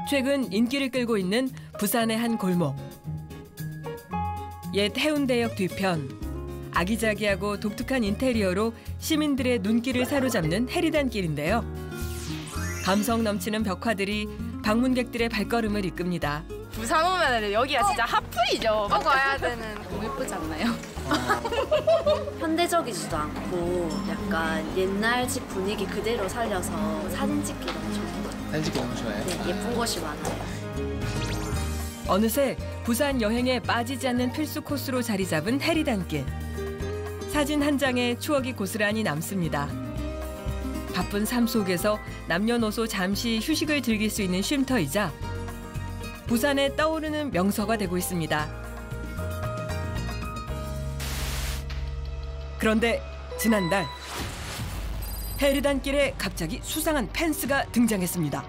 최근 인기를 끌고 있는 부산의 한 골목. 옛 해운대역 뒤편. 아기자기하고 독특한 인테리어로 시민들의 눈길을 사로잡는 해리단길인데요. 감성 넘치는 벽화들이 방문객들의 발걸음을 이끕니다. 부산 오면 여기가 진짜 핫플이죠. 꼭 와야 되는. 너무 예쁘지 않나요? 현대적이지도 않고 약간 옛날 집 분위기 그대로 살려서 사진 찍기 너무 좋은 것 같아요. 사진 찍기 너무 좋아요? 네, 예쁜 곳이 많아요. 어느새 부산 여행에 빠지지 않는 필수 코스로 자리 잡은 해리단길. 사진 한 장에 추억이 고스란히 남습니다. 바쁜 삶 속에서 남녀노소 잠시 휴식을 즐길 수 있는 쉼터이자 부산에 떠오르는 명소가 되고 있습니다. 그런데 지난달 해리단길에 갑자기 수상한 펜스가 등장했습니다.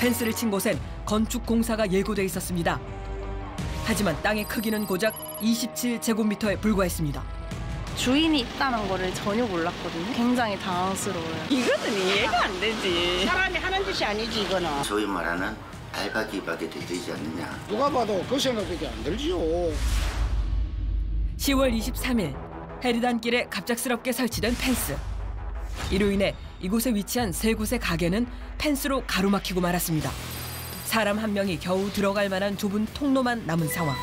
펜스를 친 곳엔 건축 공사가 예고돼 있었습니다. 하지만 땅의 크기는 고작 27제곱미터에 불과했습니다. 주인이 있다는 거를 전혀 몰랐거든요. 굉장히 당황스러워요. 이거는 이해가 안 되지. 사람이 하는 짓이 아니지 이거는. 소위 말하는 알바기박이 되지 않느냐. 누가 봐도 그 생각밖에 안 들지요. 10월 23일 해리단길에 갑작스럽게 설치된 펜스. 이로 인해 이곳에 위치한 3곳의 가게는 펜스로 가로막히고 말았습니다. 사람 한 명이 겨우 들어갈 만한 좁은 통로만 남은 상황.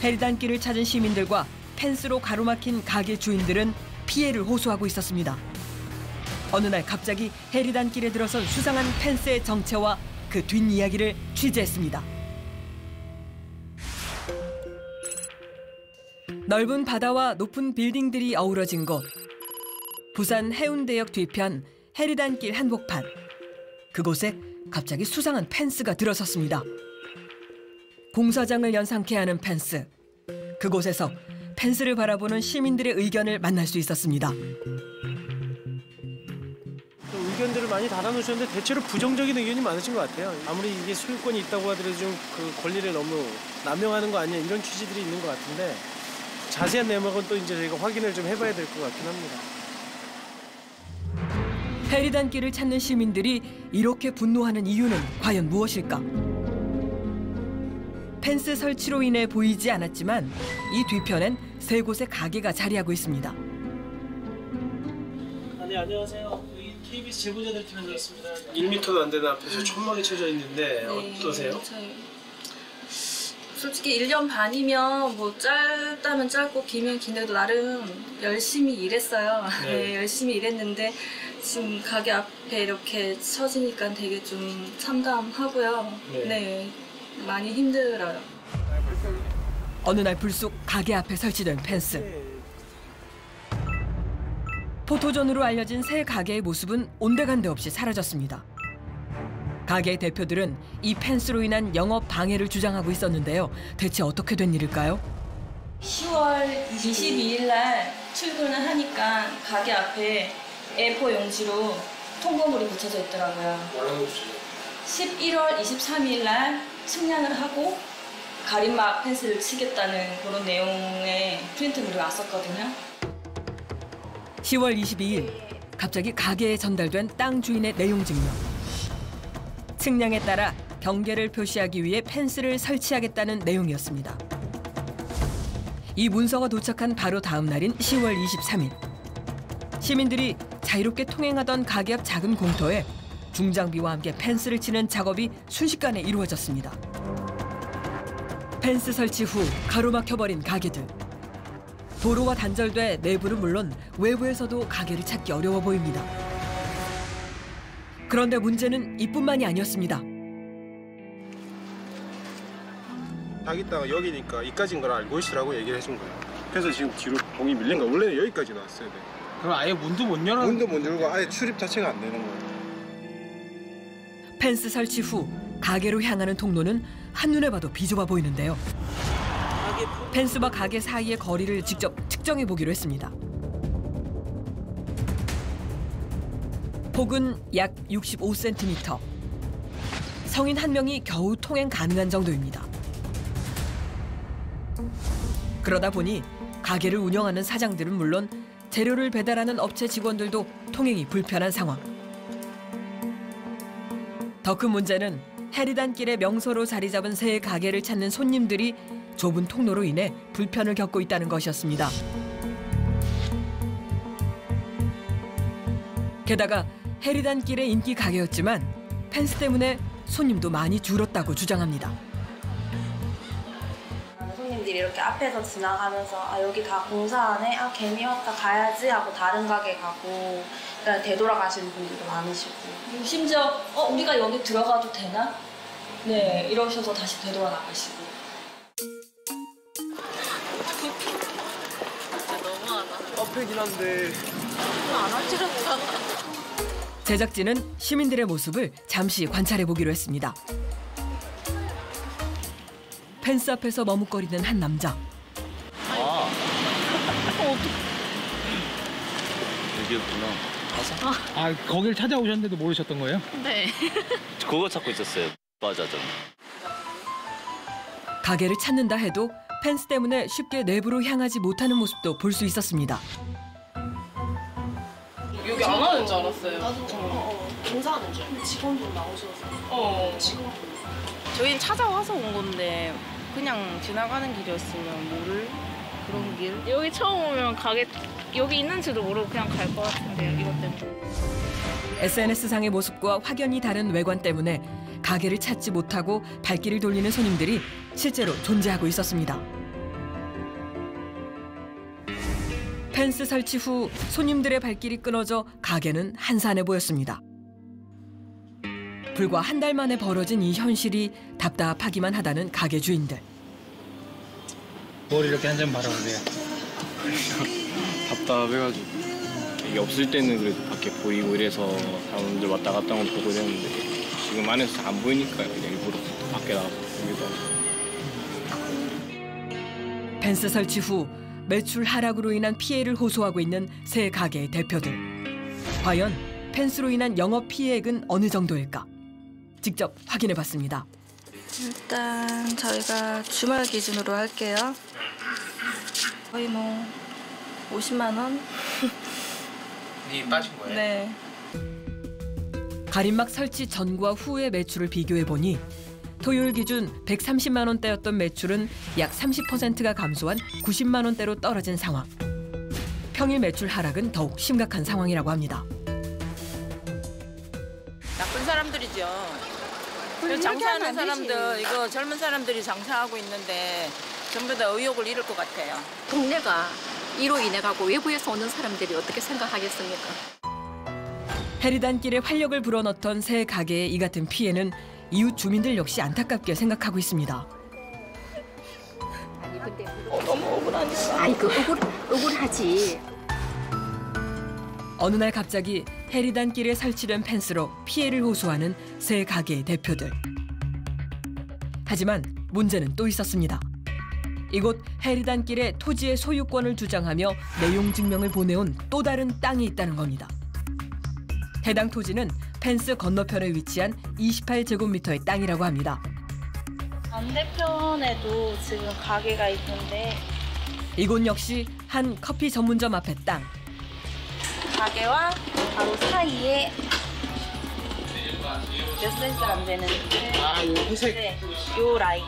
해리단길을 찾은 시민들과 펜스로 가로막힌 가게 주인들은 피해를 호소하고 있었습니다. 어느 날 갑자기 해리단길에 들어선 수상한 펜스의 정체와 그 뒷이야기를 취재했습니다. 넓은 바다와 높은 빌딩들이 어우러진 곳. 부산 해운대역 뒤편 해리단길 한복판. 그곳에 갑자기 수상한 펜스가 들어섰습니다. 공사장을 연상케 하는 펜스. 그곳에서 펜스를 바라보는 시민들의 의견을 만날 수 있었습니다. 의견들을 많이 달아놓으셨는데 대체로 부정적인 의견이 많으신 것 같아요. 아무리 이게 소유권이 있다고 하더라도 좀 그 권리를 너무 남용하는 거 아니냐 이런 취지들이 있는 것 같은데 자세한 내막은 또 이제 저희가 확인을 좀 해봐야 될 것 같긴 합니다. 해리단길을 찾는 시민들이 이렇게 분노하는 이유는 과연 무엇일까? 펜스 설치로 인해 보이지 않았지만 이 뒤편엔 3곳의 가게가 자리하고 있습니다. 네, 안녕하세요. 여기 KBS 제보자들 팀에서 왔습니다. 1m도 안 되는 앞에서 천막이 쳐져 있는데 어떠세요? 솔직히 1년 반이면 뭐 짧다면 짧고 길면 긴데도 나름 열심히 일했어요. 네, 열심히 일했는데 지금 가게 앞에 이렇게 쳐지니까 되게 좀 참담하고요. 네, 많이 힘들어요. 어느 날 불쑥 가게 앞에 설치된 펜스. 포토존으로 알려진 새 가게의 모습은 온데간데 없이 사라졌습니다. 가게 대표들은 이 펜스로 인한 영업 방해를 주장하고 있었는데요. 대체 어떻게 된 일일까요? 10월 22일 날 출근을 하니까 가게 앞에 A4 용지로 통보물이 붙여져 있더라고요. 11월 23일 날 측량을 하고 가림막 펜스를 치겠다는 그런 내용의 프린트물이 왔었거든요. 10월 22일 갑자기 가게에 전달된 땅 주인의 내용 증명. 측량에 따라 경계를 표시하기 위해 펜스를 설치하겠다는 내용이었습니다. 이 문서가 도착한 바로 다음 날인 10월 23일. 시민들이 자유롭게 통행하던 가게 앞 작은 공터에 중장비와 함께 펜스를 치는 작업이 순식간에 이루어졌습니다. 펜스 설치 후 가로막혀버린 가게들. 도로와 단절돼 내부는 물론 외부에서도 가게를 찾기 어려워 보입니다. 그런데 문제는 이뿐만이 아니었습니다. 자기 땅은 여기니까 이까지인 걸 알고 있으라고 얘기를 해준 거예요. 그래서 지금 뒤로 봉이 밀린 거야. 원래는 여기까지 나왔어야 돼. 그럼 아예 문도 못 열어? 문도 못 열고 아예 출입 자체가 안 되는 거예요. 펜스 설치 후 가게로 향하는 통로는 한눈에 봐도 비좁아 보이는데요. 펜스와 가게 사이의 거리를 직접 측정해 보기로 했습니다. 폭은 약 65cm. 성인 한 명이 겨우 통행 가능한 정도입니다. 그러다 보니 가게를 운영하는 사장들은 물론 재료를 배달하는 업체 직원들도 통행이 불편한 상황. 더 큰 문제는 해리단길의 명소로 자리 잡은 새 가게를 찾는 손님들이 좁은 통로로 인해 불편을 겪고 있다는 것이었습니다. 게다가 해리단길의 인기 가게였지만 펜스 때문에 손님도 많이 줄었다고 주장합니다. 손님들이 이렇게 앞에서 지나가면서 아 여기 다 공사하네? 아 개미왔다 가야지 하고 다른 가게 가고 그냥 되돌아가시는 분들도 많으시고 심지어 우리가 여기 들어가도 되나? 네, 이러셔서 다시 되돌아나가시고. 깜패긴 한데. 제작진은 시민들의 모습을 잠시 관찰해 보기로 했습니다. 펜스 앞에서 머뭇거리는 한 남자. 여기였구나. 아, 거길 찾아오셨는데도 모르셨던 거예요? 네. 그거 찾고 있었어요. 맞아. 가게를 찾는다 해도 펜스 때문에 쉽게 내부로 향하지 못하는 모습도 볼 수 있었습니다. 여기 안 하는 줄 알았어요. 나도 공사하는 줄 알고 직원분 나오셔서 직원분 저희는 찾아와서 온 건데 그냥 지나가는 길이었으면 모를 그런 길. 여기 처음 오면 가게 여기 있는지도 모르고 그냥 갈 것 같은데요, 이것 때문에. SNS상의 모습과 확연히 다른 외관 때문에 가게를 찾지 못하고 발길을 돌리는 손님들이 실제로 존재하고 있었습니다. 펜스 설치 후 손님들의 발길이 끊어져 가게는 한산해 보였습니다. 불과 한 달 만에 벌어진 이 현실이 답답하기만 하다는 가게 주인들. 뭘 이렇게 한 점 바라보세요? 답답해가지고 이게 없을 때는 그래도 밖에 보이고 이래서 사람들 왔다 갔다 하는 거 보고 이랬는데 지금 안에서 안 보이니까 그냥 일부러 밖에 나가서 보기도 하고. 펜스 설치 후 매출 하락으로 인한 피해를 호소하고 있는 새 가게의 대표들. 과연 펜스로 인한 영업 피해액은 어느 정도일까? 직접 확인해봤습니다. 일단 저희가 주말 기준으로 할게요. 거의 뭐 50만 원? 이 빠진 거예요? 네. 가림막 설치 전과 후의 매출을 비교해보니 토요일 기준 130만 원대였던 매출은 약 30%가 감소한 90만 원대로 떨어진 상황. 평일 매출 하락은 더욱 심각한 상황이라고 합니다. 나쁜 사람들이죠. 장사하는 사람들, 이거 젊은 사람들이 장사하고 있는데 전부 다 의욕을 잃을 것 같아요. 동네가 이로 인해 가고 외부에서 오는 사람들이 어떻게 생각하겠습니까? 해리단길에 활력을 불어넣던 새 가게의 이 같은 피해는 이웃 주민들 역시 안타깝게 생각하고 있습니다. 너무 억울하니까. 아이 억울하지. 어느 날 갑자기 해리단길에 설치된 펜스로 피해를 호소하는 새 가게의 대표들. 하지만 문제는 또 있었습니다. 이곳 해리단길에 토지의 소유권을 주장하며 내용 증명을 보내온 또 다른 땅이 있다는 겁니다. 해당 토지는 펜스 건너편에 위치한 28제곱미터의 땅이라고 합니다. 반대편에도 지금 가게가 있는데 이곳 역시 한 커피 전문점 앞의 땅. 가게와 바로 사이에 몇 센치 안 되는 요 회색. 네, 요 라인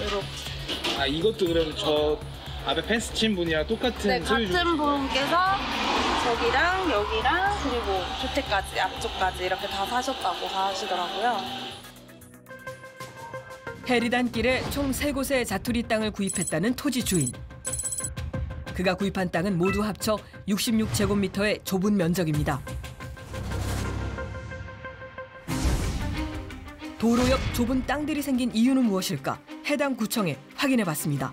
요렇게. 이것도 그럼 저 앞에 펜스 친 분이랑 똑같은 네, 같은 분께서 저기랑 여기랑 그리고 주택까지 앞쪽까지 이렇게 다 사셨다고 하시더라고요. 해리단길에 총 3곳의 자투리 땅을 구입했다는 토지 주인. 그가 구입한 땅은 모두 합쳐 66제곱미터의 좁은 면적입니다. 도로 옆 좁은 땅들이 생긴 이유는 무엇일까? 해당 구청에 확인해봤습니다.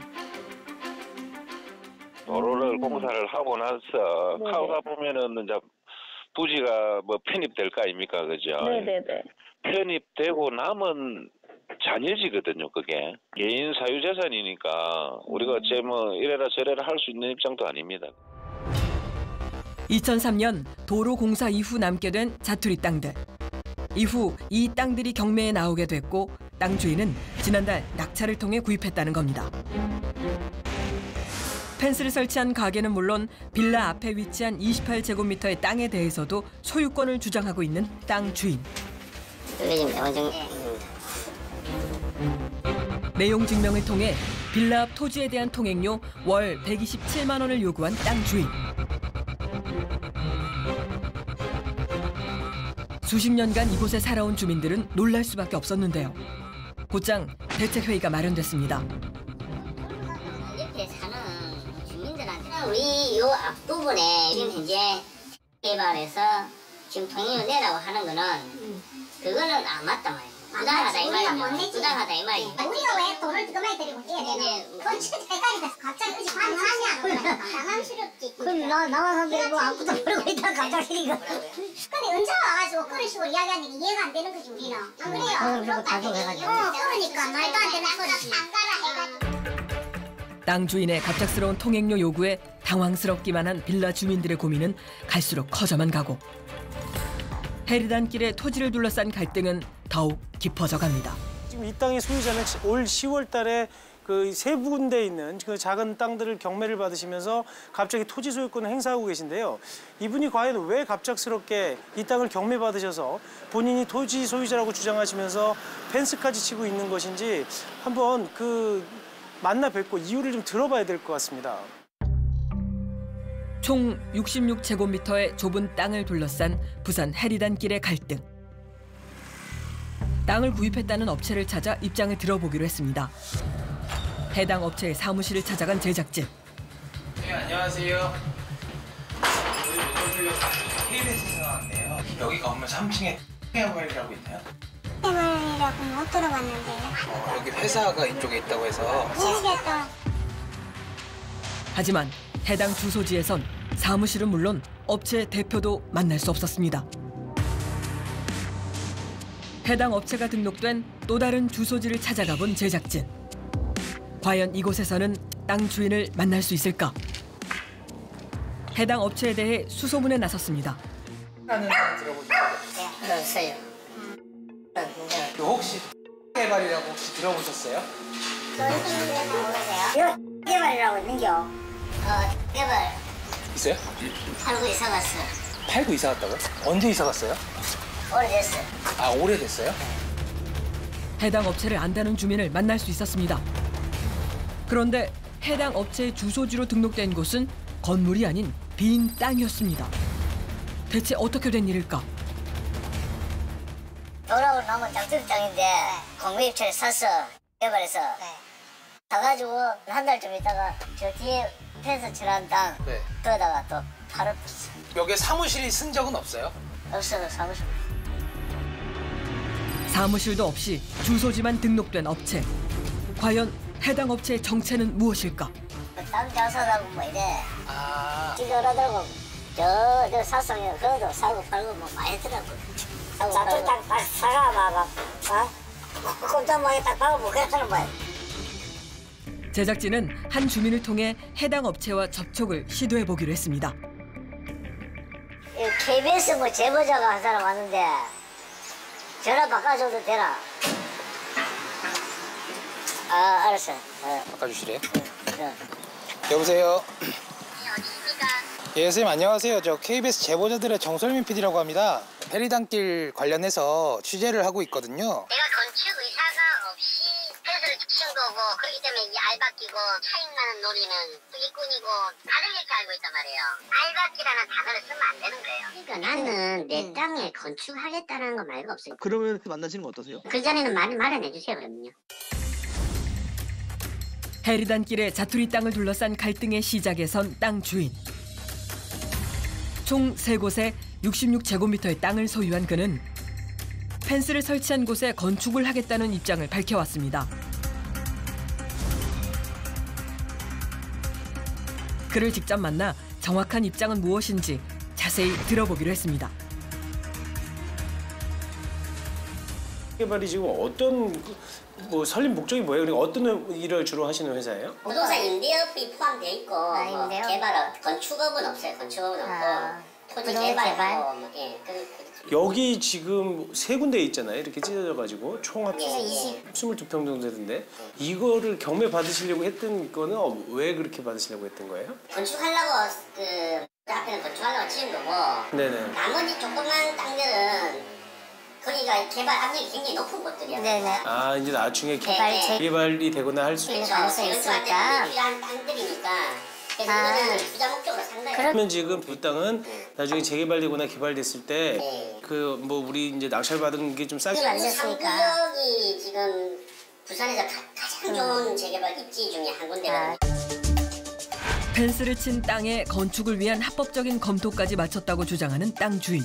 도로를 공사를 하고 나서 하다 보면은 이제 부지가 뭐 편입될 거 아닙니까, 그죠? 네네네. 편입되고 남은 잔여지거든요, 그게. 개인 사유재산이니까 우리가 어째 뭐 이래라 저래라 할 수 있는 입장도 아닙니다. 2003년 도로 공사 이후 남게 된 자투리 땅들. 이후 이 땅들이 경매에 나오게 됐고 땅 주인은 지난달 낙찰을 통해 구입했다는 겁니다. 펜스를 설치한 가게는 물론 빌라 앞에 위치한 28제곱미터의 땅에 대해서도 소유권을 주장하고 있는 땅 주인. 그게 지금 내원정. 내용 증명을 통해 빌라 앞 토지에 대한 통행료 월 127만 원을 요구한 땅 주인. 수십 년간 이곳에 살아온 주민들은 놀랄 수밖에 없었는데요. 곧장 대책회의가 마련됐습니다. 이렇게 사는 주민들한테는 우리 요 앞부분에 지금 현재 개발해서 지금 통행료 내라고 하는 거는 그거는 안 맞단 말이에요. 부당하다 이 말이에요. 부당하다 이 말이에요. 우리가 왜 돈을 그만이 드리고 해야 되나? 그건 진짜 헷갈리다. 갑자기 그치 반사하냐? 당황스럽지. 그럼 나와서 뭐 아무것도 모르고 있다가 갑자기 이거. 근데 언제 와가지고 그런 식으로 이야기하는 게 이해가 안 되는 거지 우리는. 안 그래요? 그리고 가져가가지고. 그러니까 말도 안 되는 소리지. 땅 주인의 갑작스러운 통행료 요구에 당황스럽기만 한 빌라 주민들의 고민은 갈수록 커져만 가고 해리단길의 토지를 둘러싼 갈등은 더욱 깊어져 갑니다. 지금 이 땅의 소유자는 올 10월 달에 그 세 군데에 있는 그 작은 땅들을 경매를 받으시면서 갑자기 토지 소유권을 행사하고 계신데요. 이분이 과연 왜 갑작스럽게 이 땅을 경매 받으셔서 본인이 토지 소유자라고 주장하시면서 펜스까지 치고 있는 것인지 한번 만나 뵙고 이유를 좀 들어봐야 될 것 같습니다. 총 66제곱미터의 좁은 땅을 둘러싼 부산 해리단길의 갈등. 땅을 구입했다는 업체를 찾아 입장을 들어보기로 했습니다. 해당 업체의 사무실을 찾아간 제작진. 네, 안녕하세요. KBS에서 나왔네요. 여기 건물 3층에 해외말이라고 있나요? 해외말이라고 못 들어봤는데요. 여기 회사가 이쪽에 있다고 해서. 모르겠다. 하지만 해당 주소지에선 사무실은 물론 업체 대표도 만날 수 없었습니다. 해당 업체가 등록된 또 다른 주소지를 찾아가 본 제작진. 과연 이곳에서는 땅 주인을 만날 수 있을까? 해당 업체에 대해 수소문에 나섰습니다. 하는 말 들어보셨어요? 네, 들었어요. 혹시 개발이라고 혹시 들어보셨어요? 모르세요? 개발이라고 있는겨. 개발. 있어요? 팔고 이사 갔어. 팔고 이사 갔다고요? 언제 이사 갔어요? 오래됐어. 아, 오래됐어요? 해당 업체를 안다는 주민을 만날 수 있었습니다. 그런데 해당 업체의 주소지로 등록된 곳은 건물이 아닌 빈 땅이었습니다. 대체 어떻게 된 일일까? 돌아오고 나면 장터리 땅인데 공매입찰을 샀어. 개발해서. 사가지고 한 달쯤 있다가 저 뒤에 펜스 칠한 땅 그거다가 또 팔았어. 여기에 사무실이 쓴 적은 없어요? 없어, 사무실. 사무실도 없이 주소지만 등록된 업체. 과연 해당 업체의 정체는 무엇일까? 땅 장사하고 뭐 이래. 찌그러들고 저 사성에 그래도 사고 팔고 뭐 많이 했더라고. 장터리 땅 딱 사가 꼼짝하게 딱 박아보게 하는 거야. 제작진은 한 주민을 통해 해당 업체와 접촉을 시도해보기로 했습니다. KBS 뭐 제보자가 한 사람 왔는데 전화 바꿔줘도 되나? 알았어. 바꿔주시래요? 여보세요? 예, 선생님 안녕하세요. 저 KBS 제보자들의 정설민 PD라고 합니다. 해리단길 관련해서 취재를 하고 있거든요. 내가 건축 의사가 없이 펜스를 친 거고 그렇기 때문에 이 알바끼고 차익나는 노리는 일꾼이고 다들 이렇게 알고 있단 말이에요. 알바끼라는 단어를 쓰면 안 되는 거예요. 그러니까 나는 내 땅에 건축하겠다는 거 말고 없어요. 그러면 만나시는 거 어떠세요? 그 전에는 많이 마련해 주세요 그러면요. 해리단길의 자투리 땅을 둘러싼 갈등의 시작에 선 땅 주인. 총 3곳에 66제곱미터의 땅을 소유한 그는 펜스를 설치한 곳에 건축을 하겠다는 입장을 밝혀왔습니다. 그를 직접 만나 정확한 입장은 무엇인지 자세히 들어보기로 했습니다. 개발이 지금 어떤 설립 목적이 뭐예요? 그리고 어떤 일을 주로 하시는 회사예요? 부동산 임대업이 포함되어 있고 뭐 개발업, 건축업은 없어요. 건축업은 없고 토지 개발하고 뭐, 예. 여기 지금 3군데 있잖아요. 이렇게 찢어져가지고 총 합쳐서 22평 정도 되던데 이거를 경매 받으시려고 했던 거는 왜 그렇게 받으시려고 했던 거예요? 건축하려고 그 앞에는 건축하려고 치는 거고 네네. 나머지 조그만 땅들은 거기가 개발 압력이 굉장히 높은 곳들이야. 네네. 아 이제 나중에 개발체. 개발이 되거나 할 수 있는 가능성이 있으니까. 필요한 땅들이니까. 그래서 이거는 투자 목적으로 산 거예요. 그러면 지금 이 땅은 나중에 재개발되거나 개발됐을 때 그 뭐 우리 이제 낙찰 받은 게 좀 싸게 많으셨으니까. 지역이 지금 부산에서 가장 좋은 재개발 입지 중에 한 군데거든요. 펜스를 친 땅에 건축을 위한 합법적인 검토까지 마쳤다고 주장하는 땅 주인.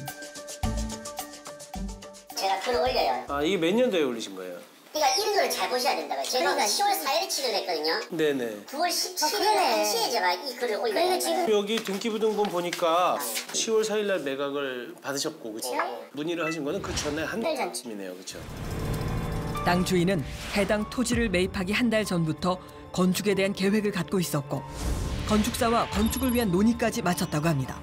제가 글을 올려요. 아 이게 몇 년도에 올리신 거예요? 그러니까 이런 걸 잘 보셔야 된다고요. 제가 10월 4일에 취재를 했거든요. 네네. 9월 17일 1시에 제가 이 글을 올려요. 지금 여기 등기부등본 보니까 10월 4일 날 매각을 받으셨고 그렇죠? 문의를 하신 거는 그 전에 한 달쯤이네요. 그렇죠? 땅 주인은 해당 토지를 매입하기 한 달 전부터 건축에 대한 계획을 갖고 있었고 건축사와 건축을 위한 논의까지 마쳤다고 합니다.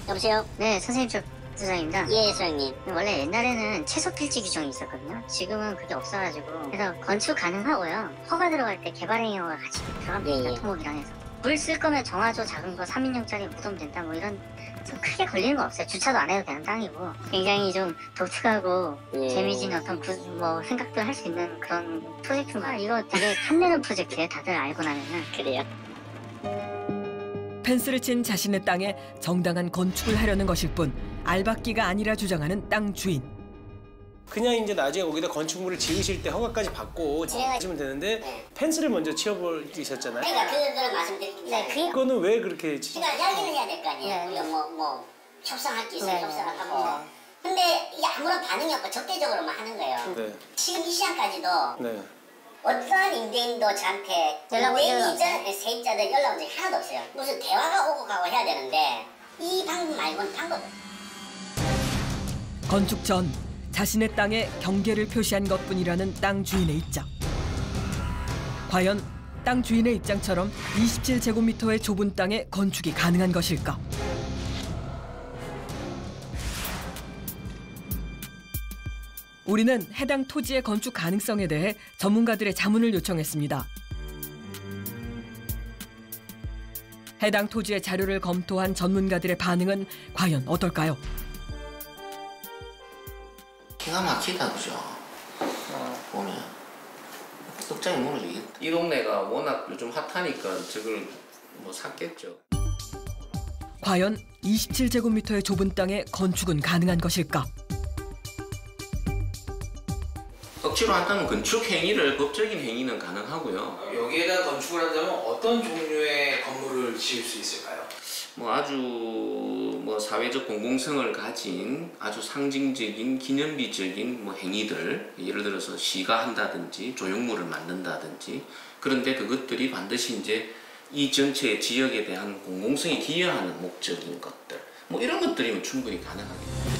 여보세요? 네, 선생님 소장입니다. 예, 소장님. 원래 옛날에는 최소 필지 규정이 있었거든요. 지금은 그게 없어가지고 그래서 건축 가능하고요. 허가 들어갈 때 개발행위가 같이 들어갑니다. 토목이랑해서 물 쓸 거면 정화조 작은 거 3인용짜리 묻으면 된다 뭐 이런 좀 크게 걸리는 거 없어요. 주차도 안 해도 되는 땅이고 굉장히 좀 독특하고 재미진 어떤 뭐 생각도 할 수 있는 그런 프로젝트가 이거 되게 탐내는 프로젝트예요. 다들 알고 나면은. 그래요. 펜스를 친 자신의 땅에 정당한 건축을 하려는 것일 뿐 알박기가 아니라 주장하는 땅 주인. 그냥 이제 나중에 거기다 건축물을 지으실 때 허가까지 받고 하시면 되는데 펜스를 먼저 치워버리셨잖아요. 그러니까 그걸 말씀드릴게요. 네, 그거는 왜 그렇게 그러니까 이야기는 해야 될 거 아니에요. 우리가 뭐 협상할 게 있으면 협상을 하고. 근데 이게 아무런 반응이 없고 적대적으로만 하는 거예요. 네. 지금 이 시간까지도 네. 어떠한 임대인도 저한테 임대인이든 세입자든 연락 온 적이 하나도 없어요. 무슨 대화가 오고 가고 해야 되는데 이 방법 말고는 방법. 건축 전 자신의 땅에 경계를 표시한 것뿐이라는 땅 주인의 입장. 과연 땅 주인의 입장처럼 27제곱미터의 좁은 땅에 건축이 가능한 것일까? 우리는 해당 토지의 건축 가능성에 대해 전문가들의 자문을 요청했습니다. 해당 토지의 자료를 검토한 전문가들의 반응은 과연 어떨까요? 기가 막히다 그죠? 보면 덕장이 무너지겠다. 이 동네가 워낙 요즘 핫하니까 저걸 뭐 샀겠죠. 과연 27제곱미터의 좁은 땅에 건축은 가능한 것일까? 억지로 한다면 건축 행위를 법적인 행위는 가능하고요. 여기에다 건축을 한다면 어떤 종류의 건물을 지을 수 있을까요? 뭐 아주 뭐 사회적 공공성을 가진 아주 상징적인 기념비적인 뭐 행위들, 예를 들어서 시가 한다든지 조형물을 만든다든지, 그런데 그것들이 반드시 이제 이 전체 지역에 대한 공공성에 기여하는 목적인 것들, 뭐 이런 것들이면 충분히 가능하겠죠.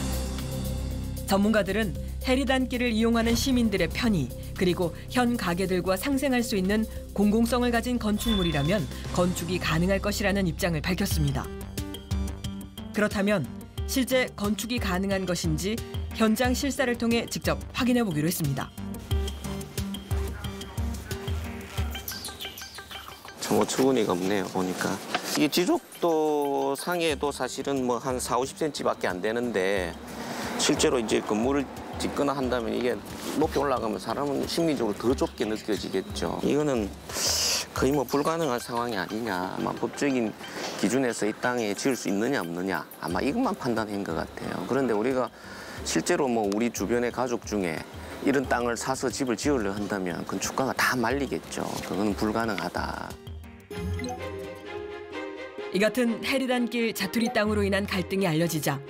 전문가들은 해리단길을 이용하는 시민들의 편의, 그리고 현 가게들과 상생할 수 있는 공공성을 가진 건축물이라면 건축이 가능할 것이라는 입장을 밝혔습니다. 그렇다면 실제 건축이 가능한 것인지 현장 실사를 통해 직접 확인해 보기로 했습니다. 참 어처구니가 없네요, 보니까. 이게 지적도 상에도 사실은 뭐 한 40-50cm밖에 안 되는데 실제로 이제 건물을 짓거나 한다면 이게 높이 올라가면 사람은 심리적으로 더 좁게 느껴지겠죠. 이거는 거의 뭐 불가능한 상황이 아니냐. 아마 법적인 기준에서 이 땅에 지을 수 있느냐 없느냐, 아마 이것만 판단한 것 같아요. 그런데 우리가 실제로 뭐 우리 주변의 가족 중에 이런 땅을 사서 집을 지으려 한다면 건축가가 다 말리겠죠. 그건 불가능하다. 이 같은 해리단길 자투리 땅으로 인한 갈등이 알려지자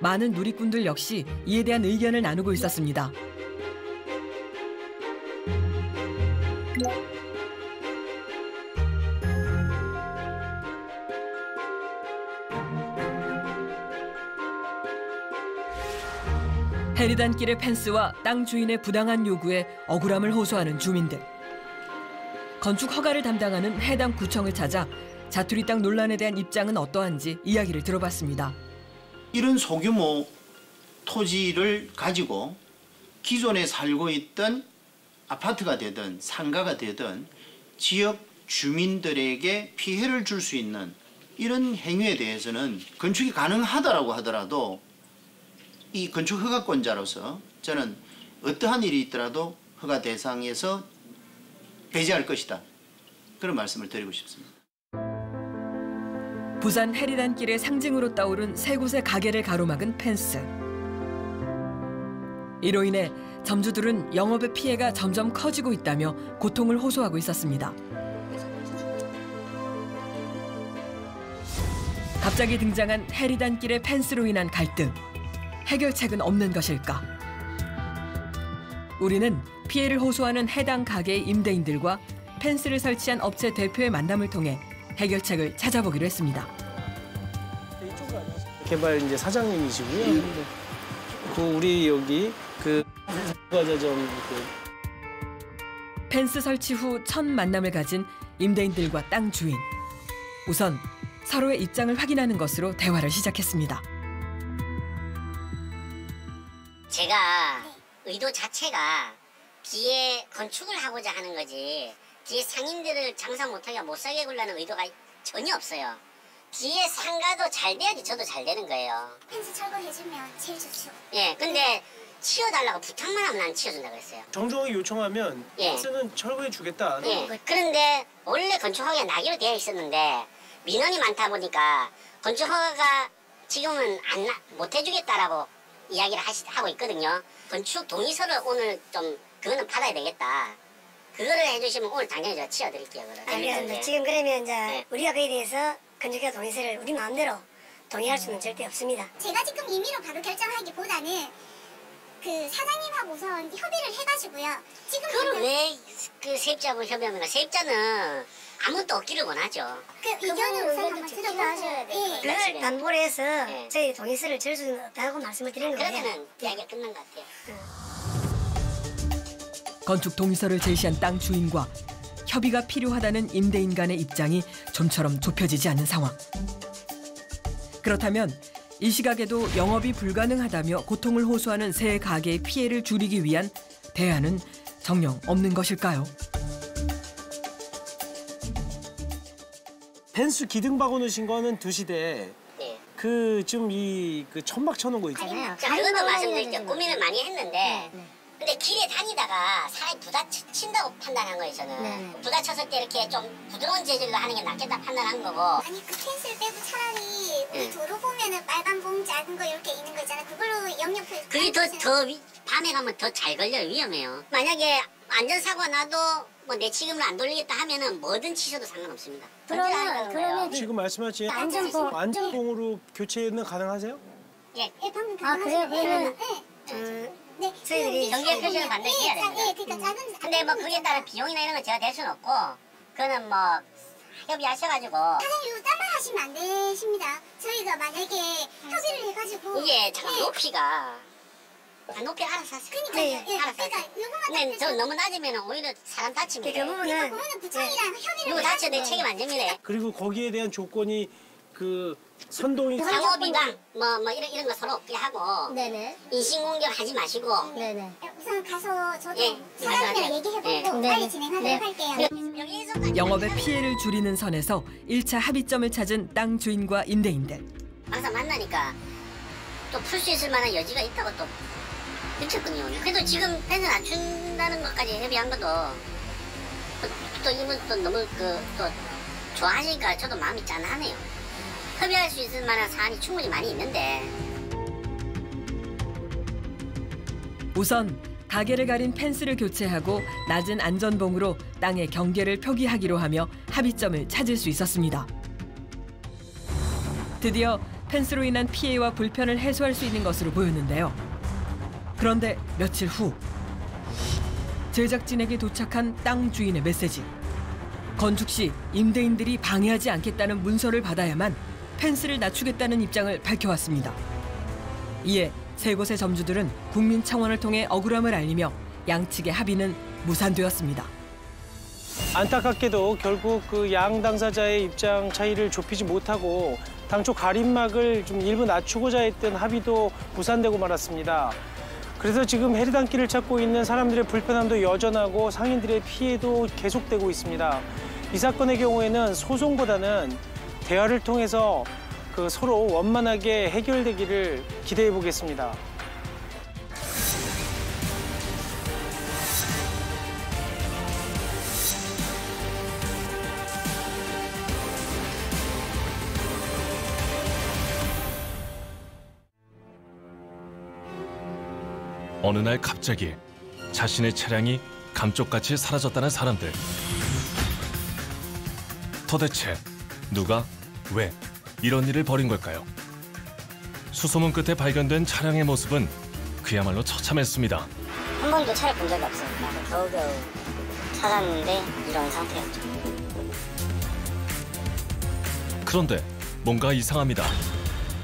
많은 누리꾼들 역시 이에 대한 의견을 나누고 있었습니다. 해리단길의 펜스와 땅 주인의 부당한 요구에 억울함을 호소하는 주민들. 건축 허가를 담당하는 해당 구청을 찾아 자투리 땅 논란에 대한 입장은 어떠한지 이야기를 들어봤습니다. 이런 소규모 토지를 가지고 기존에 살고 있던 아파트가 되든 상가가 되든 지역 주민들에게 피해를 줄 수 있는 이런 행위에 대해서는 건축이 가능하다라고 하더라도 이 건축 허가권자로서 저는 어떠한 일이 있더라도 허가 대상에서 배제할 것이다. 그런 말씀을 드리고 싶습니다. 부산 해리단길의 상징으로 떠오른 세 곳의 가게를 가로막은 펜스. 이로 인해 점주들은 영업의 피해가 점점 커지고 있다며 고통을 호소하고 있었습니다. 갑자기 등장한 해리단길의 펜스로 인한 갈등. 해결책은 없는 것일까? 우리는 피해를 호소하는 해당 가게의 임대인들과 펜스를 설치한 업체 대표의 만남을 통해 해결책을 찾아보기로 했습니다. 개발 이제 사장님이시고요. 그 우리 여기 그 과자점 펜스 설치 후 첫 만남을 가진 임대인들과 땅 주인. 우선 서로의 입장을 확인하는 것으로 대화를 시작했습니다. 제가 의도 자체가 뒤에 건축을 하고자 하는 거지 뒤에 상인들을 장사 못하게 못 살게 굴라는 의도가 전혀 없어요. 뒤에 상가도 잘 돼야지 저도 잘 되는 거예요. 펜스 철거해주면 제일 좋죠. 예, 근데 치워달라고 부탁만 하면 난 치워준다고 했어요. 정중하게 요청하면 펜스는 철거해 주겠다. 예, 그런데 원래 건축허가가 나기로 되어 있었는데 민원이 많다 보니까 건축허가가 지금은 못 해주겠다라고 이야기를 하고 있거든요. 건축 동의서를 오늘 좀 그거는 받아야 되겠다. 그거를 해주시면 오늘 당장에 제가 치워드릴게요. 알겠습니다. 지금 그러면 이제 우리가 그에 대해서 건축허가 동의서를 우리 마음대로 동의할 수는 절대 없습니다. 제가 지금 임의로 바로 결정하기보다는 그 사장님하고 우선 협의를 해가지고요. 지금 그걸 왜 그 세입자하고 협의합니까? 세입자는 아무것도 없기를 원하죠. 그 의견을 우선 한번 들어보셔야 돼요. 그걸 담보로 해서 저희 동의서를 줄 수는 없다고 말씀을 드린 거예요. 그러면은 이야기가 끝난 것 같아요. 건축 동의서를 제시한 땅 주인과 협의가 필요하다는 임대인 간의 입장이 좀처럼 좁혀지지 않는 상황. 그렇다면 이 시각에도 영업이 불가능하다며 고통을 호소하는 세 가게의 피해를 줄이기 위한 대안은 정녕 없는 것일까요? 펜스 기둥 박아 놓으신 거는 2시대. 그 좀 이 그 천막 쳐놓은 거 있잖아요. 자, 그것도 말씀드릴게요. 고민을 많이 했는데 근데 길에 다니다가 사람이 부딪힌다고 판단한 거예요, 저는. 부딪혔을 때 이렇게 좀 부드러운 재질로 하는 게 낫겠다 판단한 거고. 아니, 그 펜스를 빼고 차라리 우리 도로 보면은 빨간 봉 작은 거 이렇게 있는 거 있잖아요. 그걸로 영역을. 그게 더 밤에 가면 더 잘 걸려요. 위험해요. 만약에 안전사고가 나도 뭐 내 책임을 안 돌리겠다 하면은 뭐든 치셔도 상관없습니다. 그러면 지금 말씀하신 안전봉으로 교체는 가능하세요? 예. 방금 그래요? 그러면 네, 저희들이 경계 표시는 반드시 해야 됩니다. 그러니까 작은. 근데 뭐 그에 따른 비용이나 이런 거 제가 될 수는 없고 그거는 뭐 협의하셔가지고. 사장님 딴 말 하시면 안 되십니다. 저희가 만약에 협의를 해가지고 이게 잠깐 높이가 높이 알아서 하세요. 그러니까요. 알아서 하세요. 근데 저 너무 낮으면 오히려 사람 다칩니다. 그 부분은 구청이랑 협의를. 누구 다쳐 내 책임 안 집니다. 그리고 거기에 대한 조건이 그 선동이 상호비방 뭐 이런 거 서로 없게 하고. 네네. 인신공격 하지 마시고. 네네. 우선 가서 저도 사장님이랑 얘기해보고 빨리 진행하도록 할게요. 영업의 피해를 줄이는 선에서 1차 합의점을 찾은 땅 주인과 임대인들. 항상 만나니까 또 풀 수 있을 만한 여지가 있다고 또 느꼈거든요. 그래도 지금 펜스 낮춘다는 것까지 협의한 것도 또 이분 또 너무 또 좋아하시니까 저도 마음이 짠하네요. 협의할 수 있을 만한 사안이 충분히 많이 있는데. 우선 가게를 가린 펜스를 교체하고 낮은 안전봉으로 땅의 경계를 표기하기로 하며 합의점을 찾을 수 있었습니다. 드디어 펜스로 인한 피해와 불편을 해소할 수 있는 것으로 보였는데요. 그런데 며칠 후 제작진에게 도착한 땅 주인의 메시지. 건축 시 임대인들이 방해하지 않겠다는 문서를 받아야만 펜스를 낮추겠다는 입장을 밝혀왔습니다. 이에 세 곳의 점주들은 국민청원을 통해 억울함을 알리며 양측의 합의는 무산되었습니다. 안타깝게도 결국 그 양 당사자의 입장 차이를 좁히지 못하고 당초 가림막을 좀 일부 낮추고자 했던 합의도 무산되고 말았습니다. 그래서 지금 해리단길을 찾고 있는 사람들의 불편함도 여전하고 상인들의 피해도 계속되고 있습니다. 이 사건의 경우에는 소송보다는 대화를 통해서 그 서로 원만하게 해결되기를 기대해 보겠습니다. 어느 날 갑자기 자신의 차량이 감쪽같이 사라졌다는 사람들. 도대체 누가 왜 이런 일을 벌인 걸까요? 수소문 끝에 발견된 차량의 모습은 그야말로 처참했습니다. 한 번도 차를 본 적이 없으니까 겨우겨우 찾았는데 이런 상태였죠. 그런데 뭔가 이상합니다.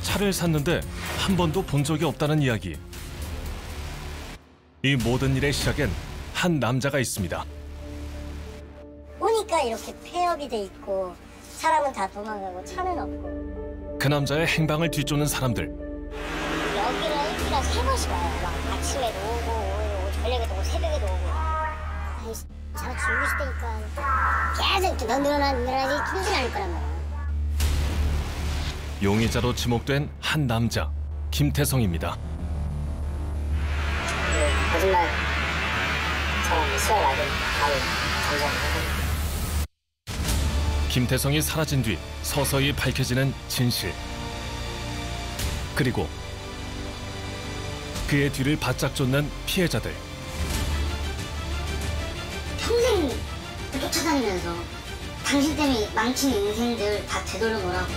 차를 샀는데 한 번도 본 적이 없다는 이야기. 이 모든 일의 시작엔 한 남자가 있습니다. 오니까 이렇게 폐업이 돼 있고 사람은 다 도망가고 차는 없고. 그 남자의 행방을 뒤쫓는 사람들. 여기는 일주일에 3번씩 와요. 막 아침에도 오고 저녁에도 오고 새벽에도 오고. 아이 차가 죽고 싶다니까. 계속 더 늘어나지 끊지 않을 거란 말이야. 용의자로 지목된 한 남자, 김태성입니다. 거짓말 사람이 수혈하게 바로 잠잠하고. 김태성이 사라진 뒤 서서히 밝혀지는 진실. 그리고 그의 뒤를 바짝 쫓는 피해자들. 평생 쫓아다니면서 당신 때문에 망친 인생들 다 되돌려보라고.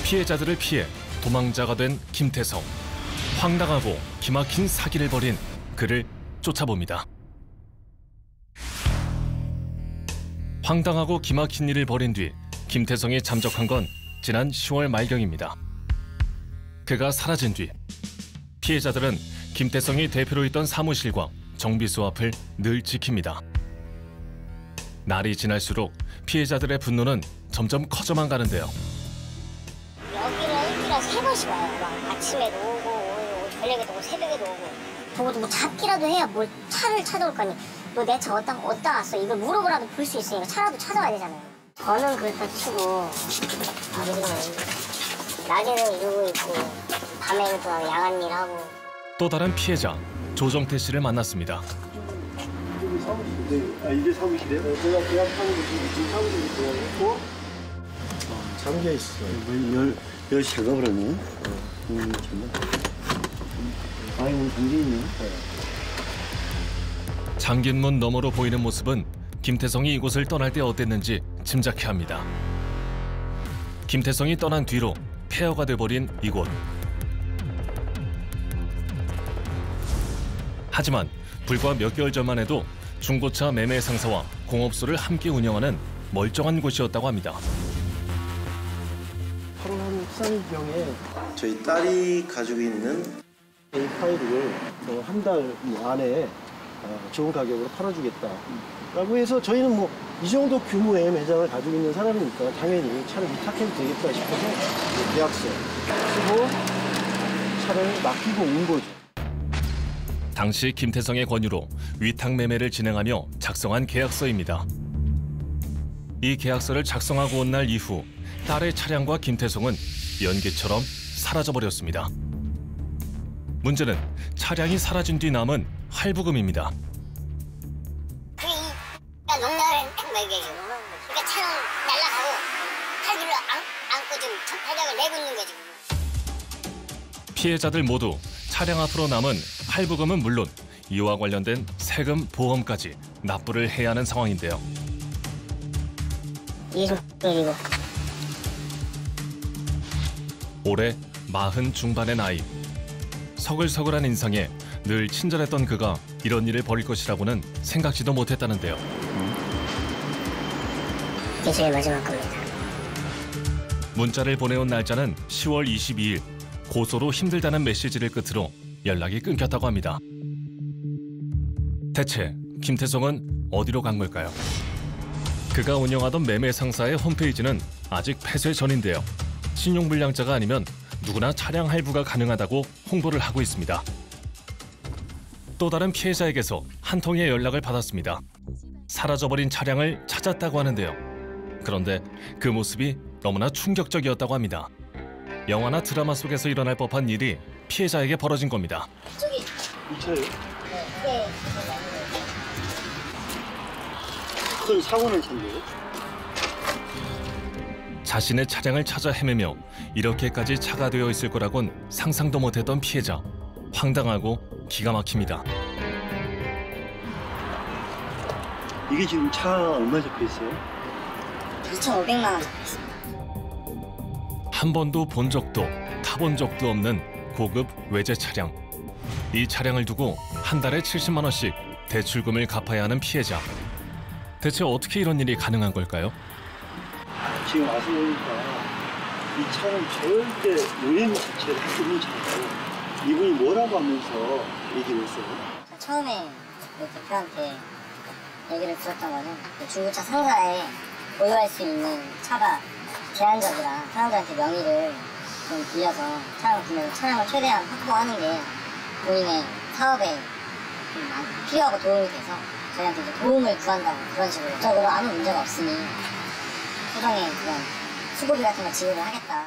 피해자들을 피해 도망자가 된 김태성. 황당하고 기막힌 사기를 벌인 그를 쫓아봅니다. 황당하고 기막힌 일을 벌인 뒤 김태성이 잠적한 건 지난 10월 말경입니다. 그가 사라진 뒤 피해자들은 김태성이 대표로 있던 사무실과 정비소 앞을 늘 지킵니다. 날이 지날수록 피해자들의 분노는 점점 커져만 가는데요. 여기는 일주일에 3번씩 와요. 막 아침에도 오고 저녁에도 오고 새벽에도 오고. 보고도 뭐 잡기라도 해야 뭘 차를 찾아올 거니. 너 내 차 어디다 왔어? 이걸 물어보라도 볼 수 있으니까 차라도 찾아와야 되잖아요. 저는 그렇다 치고 아버지는 낮에는 이러고 있고 밤에는 또 야간 일하고. 또 다른 피해자 조정태 씨를 만났습니다. 이게 사무실이에요? 제가 계약하는 거 지금 사무실에 계약했고 잠겨 있어. 열 새가 그러네. 아니 문 잠겨 있네. 잠긴 문 너머로 보이는 모습은 김태성이 이곳을 떠날 때 어땠는지 짐작해 합니다. 김태성이 떠난 뒤로 폐허가 돼버린 이곳. 하지만 불과 몇 개월 전만 해도 중고차 매매 상사와 공업소를 함께 운영하는 멀쩡한 곳이었다고 합니다. 8월 한 13일경에 저희 딸이 가지고 있는 이 파일을 한 달 안에 좋은 가격으로 팔아주겠다라고 해서 저희는 뭐 이 정도 규모의 매장을 가지고 있는 사람이니까 당연히 차를 위탁해도 되겠다 싶어서 계약서 쓰고 차를 맡기고 온 거죠. 당시 김태성의 권유로 위탁 매매를 진행하며 작성한 계약서입니다. 이 계약서를 작성하고 온 날 이후 딸의 차량과 김태성은 연기처럼 사라져버렸습니다. 문제는 차량이 사라진 뒤 남은 할부금입니다. 농락을 맥이죠. 그러니까 차는 날라가고 할부를 안고 지금 1,800을 내고 있는 거지. 피해자들 모두 차량 앞으로 남은 할부금은 물론 이와 관련된 세금, 보험까지 납부를 해야 하는 상황인데요. 이게 좀 X이고. 올해 40 중반의 나이. 서글서글한 인상에 늘 친절했던 그가 이런 일을 벌일 것이라고는 생각지도 못했다는데요. 이게 제일 마지막 겁니다. 문자를 보내온 날짜는 10월 22일. 고소로 힘들다는 메시지를 끝으로 연락이 끊겼다고 합니다. 대체 김태성은 어디로 간 걸까요? 그가 운영하던 매매 상사의 홈페이지는 아직 폐쇄 전인데요. 신용불량자가 아니면 누구나 차량 할부가 가능하다고 홍보를 하고 있습니다. 또 다른 피해자에게서 한 통의 연락을 받았습니다. 사라져버린 차량을 찾았다고 하는데요. 그런데 그 모습이 너무나 충격적이었다고 합니다. 영화나 드라마 속에서 일어날 법한 일이 피해자에게 벌어진 겁니다. 저기 이 차요? 네. 큰 사고는 차인데요? 자신의 차량을 찾아 헤매며 이렇게까지 차가 되어 있을 거라곤 상상도 못했던 피해자. 황당하고 기가 막힙니다. 이게 지금 차 얼마 적혀 있어요? 2,500만 원 적혀 있습니다. 한 번도 본 적도 타본 적도 없는 고급 외제 차량. 이 차량을 두고 한 달에 70만 원씩 대출금을 갚아야 하는 피해자. 대체 어떻게 이런 일이 가능한 걸까요? 지금 와서 보니까 이 차는 절대 여행 자체를 할 수 없는 차고 이분이 뭐라고 하면서 얘기를 했어요? 처음에 대표한테 얘기를 들었던 거는 중고차 상사에 보유할 수 있는 차가 제한적이라 사람들한테 명의를 좀 빌려서 차량을 빌려서 차량을 최대한 확보하는 게 본인의 사업에 필요하고 도움이 돼서 저희한테 이제 도움을 구한다고 그런 식으로 적으로 아무 문제가 없으니 소정의 그런 수고비 같은 거 지급을 하겠다.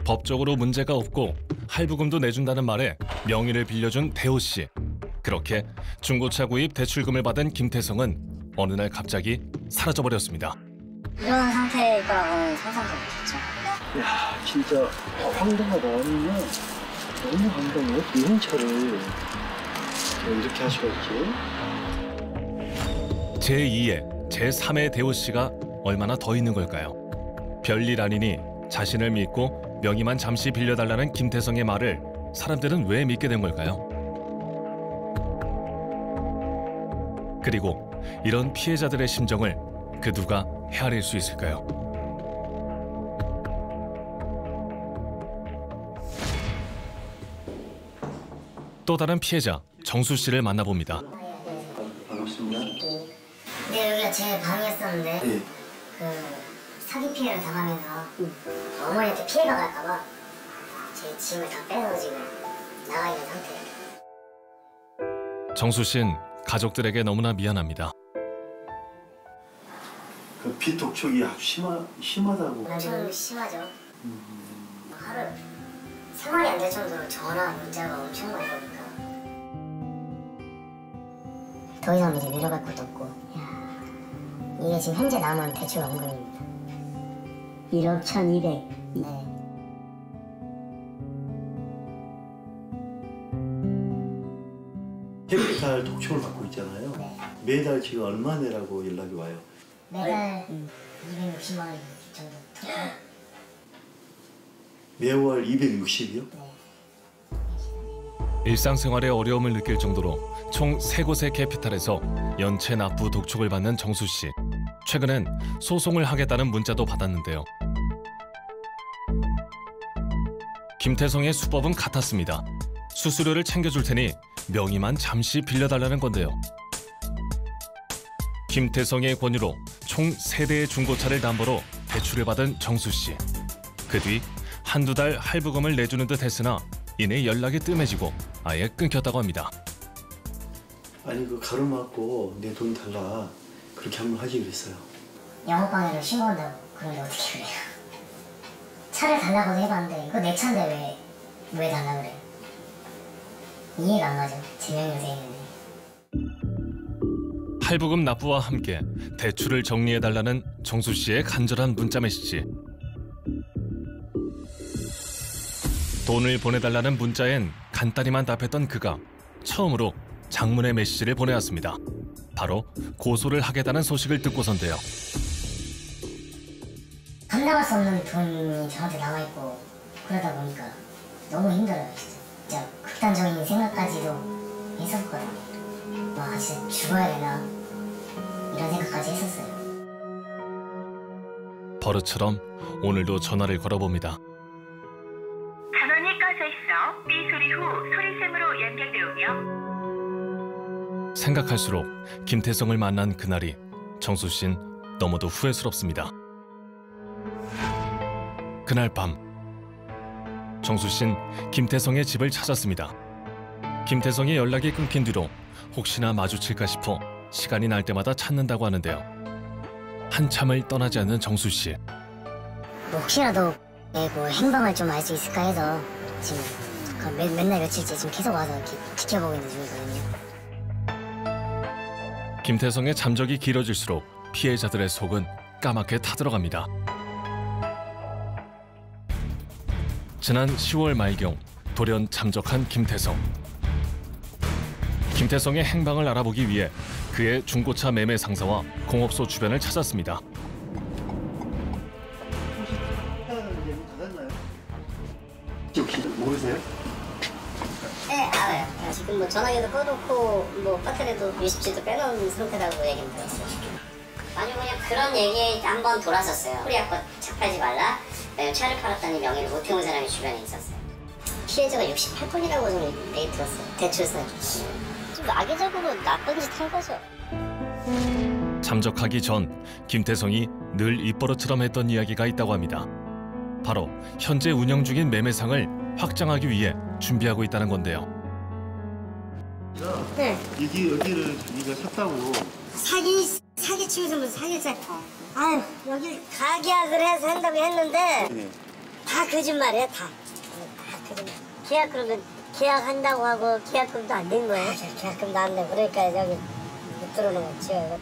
법적으로 문제가 없고 할부금도 내준다는 말에 명의를 빌려준 대호 씨. 그렇게 중고차 구입 대출금을 받은 김태성은 어느 날 갑자기 사라져버렸습니다. 이런 상태일 거라고는 상상도 못했죠. 야, 진짜 황당하다. 아니면 너무 황당해. 이런 차를 이렇게 할 수가 있지? 제2의, 제3의 대호 씨가 얼마나 더 있는 걸까요? 별일 아니니 자신을 믿고 명의만 잠시 빌려달라는 김태성의 말을 사람들은 왜 믿게 된 걸까요? 그리고 이런 피해자들의 심정을 그 누가 헤아릴 수 있을까요? 또 다른 피해자 정수 씨를 만나봅니다. 반갑습니다. 네, 여기가 제 방이었었는데 네. 그 사기 피해를 당하면서 어머니한테 피해가 갈까봐 제 짐을 다 빼서 지금 나가 있는 상태예요. 정수 씨는 가족들에게 너무나 미안합니다. 그 비독촉이 아주 심하다고. 엄청 심하죠. 하루 생활이 안 될 정도로 전화 문자가 엄청 많이 오니까 더 이상 이제 내려갈 것도 없고. 이게 지금 현재 남은 대출 원금입니다. 1억 1,200. 네. 캐피탈 독촉을 받고 있잖아요. 네. 매달 지금 얼마 내라고 연락이 와요? 매달 260만 원 정도. 매월 260이요? 일상생활에 어려움을 느낄 정도로 총 3곳의 캐피탈에서 연체 납부 독촉을 받는 정수 씨. 최근엔 소송을 하겠다는 문자도 받았는데요. 김태성의 수법은 같았습니다. 수수료를 챙겨줄 테니 명의만 잠시 빌려달라는 건데요. 김태성의 권유로 총 3대의 중고차를 담보로 대출을 받은 정수 씨. 그 뒤 한두 달 할부금을 내주는 듯 했으나 이내 연락이 뜸해지고 아예 끊겼다고 합니다. 아니 그 가로막고 내 돈 달라 그렇게 한번 하지 그랬어요. 영업방해를 신고한다고. 그런데 어떻게 그래요? 차를 달라고도 해봤는데 이거 내 차인데 왜 달라 그래요? 이해가 안 가죠. 제 명의로 돼 있는데. 할부금 납부와 함께 대출을 정리해달라는 정수 씨의 간절한 문자 메시지. 돈을 보내달라는 문자엔 간단히만 답했던 그가 처음으로 장문의 메시지를 보내왔습니다. 바로 고소를 하겠다는 소식을 듣고선데요. 감당할 수 없는 돈이 저한테 남아있고 그러다 보니까 너무 힘들어요. 진짜 극단적인 생각까지도 했었거든요. 와 진짜 죽어야 되나 이런 생각까지 했었어요. 버릇처럼 오늘도 전화를 걸어봅니다. 전원이 꺼져 있어 삐 소리 후 소리샘으로 연결되오며. 생각할수록 김태성을 만난 그날이 정수 씨는 너무도 후회스럽습니다. 그날 밤 정수 씨는 김태성의 집을 찾았습니다. 김태성의 연락이 끊긴 뒤로 혹시나 마주칠까 싶어 시간이 날 때마다 찾는다고 하는데요. 한참을 떠나지 않는 정수 씨. 뭐 혹시라도 뭐 행방을 좀 알 수 있을까 해서 지금 맨날 며칠째 지금 계속 와서 이렇게 지켜보고 있는 중이거든요. 김태성의 잠적이 길어질수록 피해자들의 속은 까맣게 타들어갑니다. 지난 10월 말경 돌연 잠적한 김태성. 김태성의 행방을 알아보기 위해 그의 중고차 매매 상사와 공업소 주변을 찾았습니다. 혹시 모르세요? 네, 알아요. 지금 뭐 전화기도 꺼놓고 뭐 배터리도 20G도 빼놓은 상태라고 얘기는 들었어요. 아니 그냥 그런 얘기 한번 돌았었어요. 코리아거 차 팔지 말라. 차를 팔았다는 명의를 못 태운 사람이 주변에 있었어요. 피해자가 68건이라고 저는 얘기 들었어요. 대출사. 좀 악의적으로 나쁜 짓 한 거죠. 잠적하기 전 김태성이 늘 입버릇처럼 했던 이야기가 있다고 합니다. 바로 현재 운영 중인 매매상을 확장하기 위해 준비하고 있다는 건데요. 네. 여기를 자기가 샀다고. 사기치면서 무슨 사기를 아유 여기 가계약을 해서 한다고 했는데 네. 다 거짓말이야 다 거짓말. 계약 그러면 계약한다고 하고 계약금도 안 된 거예요. 계약금도 안 돼. 그러니까 여기 못 들어오는 거죠.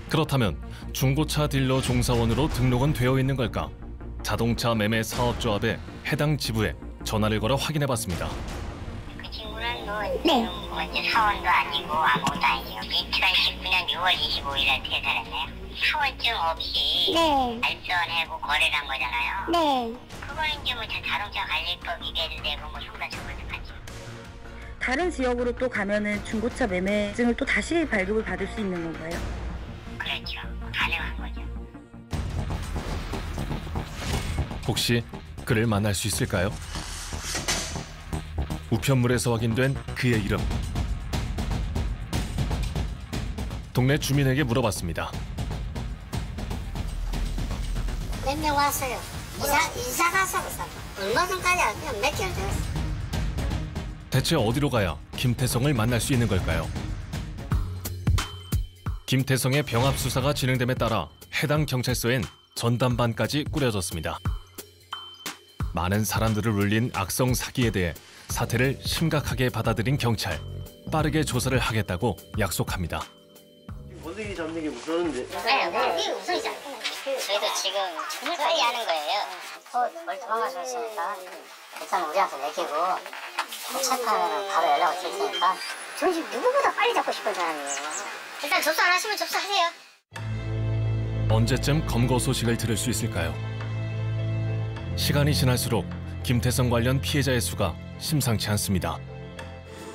그렇다면 중고차 딜러 종사원으로 등록은 되어 있는 걸까? 자동차 매매 사업조합의 해당 지부에 전화를 걸어 확인해봤습니다. 그 친구는 뭐 이제 사원도 아니고 아무것도 아니고 2019년 6월 25일에 퇴사했네요. 사원증 없이 알선하고 거래를 한 거잖아요. 네. 그거는 이제 뭐 자동차 관리법 위배도 되고 뭐 형사처벌도 하죠. 다른 지역으로 또 가면은 중고차 매매증을 또 다시 발급을 받을 수 있는 건가요? 그렇죠. 가능한 거죠. 혹시 그를 만날 수 있을까요? 우편물에서 확인된 그의 이름. 동네 주민에게 물어봤습니다. 몇 명 왔어요. 이사 가서 얼마 전까지 안 돼요. 몇 개월 됐어요. 대체 어디로 가야 김태성을 만날 수 있는 걸까요? 김태성의 병합 수사가 진행됨에 따라 해당 경찰서엔 전담반까지 꾸려졌습니다. 많은 사람들을 울린 악성 사기에 대해 사태를 심각하게 받아들인 경찰. 빠르게 조사를 하겠다고 약속합니다. 원숭이 잡는 게 무서운데. 네, 그게 우선이죠. 저희도 지금 정말 빨리 하는 거예요. 멀리 도망가셨으니까 일단 우리한테 맡기고 도착하면 바로 연락을 드릴 테니까 저희 지금 누구보다 빨리 잡고 싶은 사람이에요. 일단 접수 안 하시면 접수하세요. 언제쯤 검거 소식을 들을 수 있을까요? 시간이 지날수록 김태성 관련 피해자의 수가 심상치 않습니다.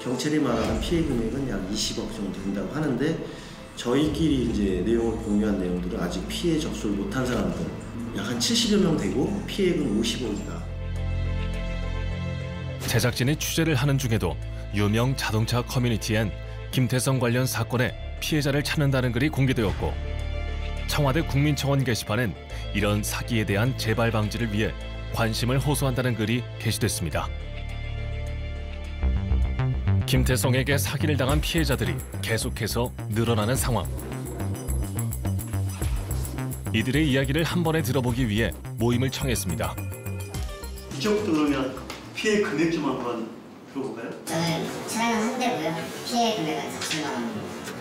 경찰이 말하는 피해 금액은 약 20억 정도 된다고 하는데 저희끼리 이제 내용을 공유한 내용들은 아직 피해 접수를 못한 사람들 약 한 70여 명 되고 피해액은 50억이다. 제작진이 취재를 하는 중에도 유명 자동차 커뮤니티엔 김태성 관련 사건의 피해자를 찾는다는 글이 공개되었고 청와대 국민청원 게시판엔 이런 사기에 대한 재발 방지를 위해 관심을 호소한다는 글이 게시됐습니다. 김태성에게 사기를 당한 피해자들이 계속해서 늘어나는 상황. 이들의 이야기를 한 번에 들어보기 위해 모임을 청했습니다. 이쪽부터 그러면 피해 금액 좀 한번 들어볼까요? 저는 차량 한 대고요. 피해 금액은 40만 원.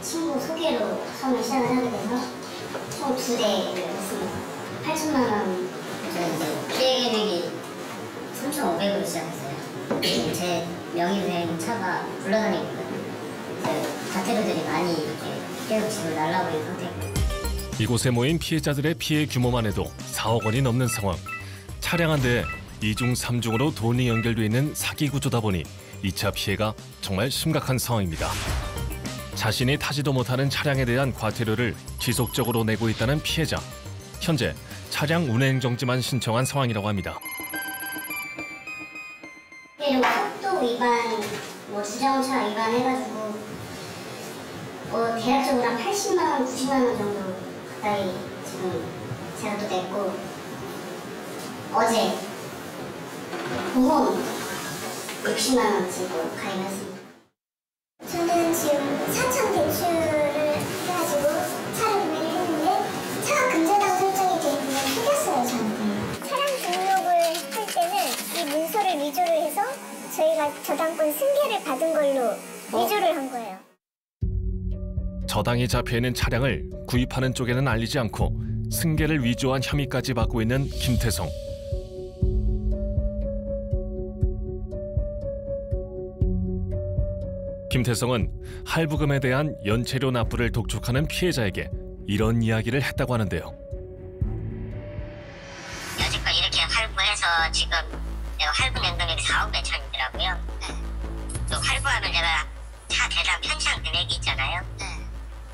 친구 소개로 처음에 시작을 하게 돼서 총 2대를 했습니다. 80만 원. 저는 이제 피해 금액이 3,500으로 시작했어요. 제 명의로 된 차가 굴러다니고 있거든요. 가태료들이 많이 이렇게 계속 집을 날라고 있는 상태고. 이곳에 모인 피해자들의 피해 규모만 해도 4억 원이 넘는 상황. 차량 한 대에 2중, 3중으로 돈이 연결돼 있는 사기 구조다 보니 2차 피해가 정말 심각한 상황입니다. 자신이 타지도 못하는 차량에 대한 과태료를 지속적으로 내고 있다는 피해자. 현재 차량 운행 정지만 신청한 상황이라고 합니다. 속도 위반, 주정차 위반 해가지고 대략적으로 한 80만 원, 90만 원 정도 가까이 지금 제가 또 냈고 어제 보험 60만 원 지고 가입했습니다. 저는 지금 4천 대출을 해가지고 차를 구매를 했는데 차가 금전당 설정이 돼 있는 걸 속였어요 저한테. 차량 등록을 할 때는 이 문서를 위조를 해서 저희가 저당권 승계를 받은 걸로 위조를 한 거예요. 저당이 잡혀있는 차량을 구입하는 쪽에는 알리지 않고 승계를 위조한 혐의까지 받고 있는 김태성. 김태성은 할부금에 대한 연체료 납부를 독촉하는 피해자에게 이런 이야기를 했다고 하는데요. 여지껏 이렇게 할부해서 지금 내가 할부 낸 금액이 4억 몇 천이더라고요. 또 할부하면 내가 차 대당 편찬 금액이 있잖아요.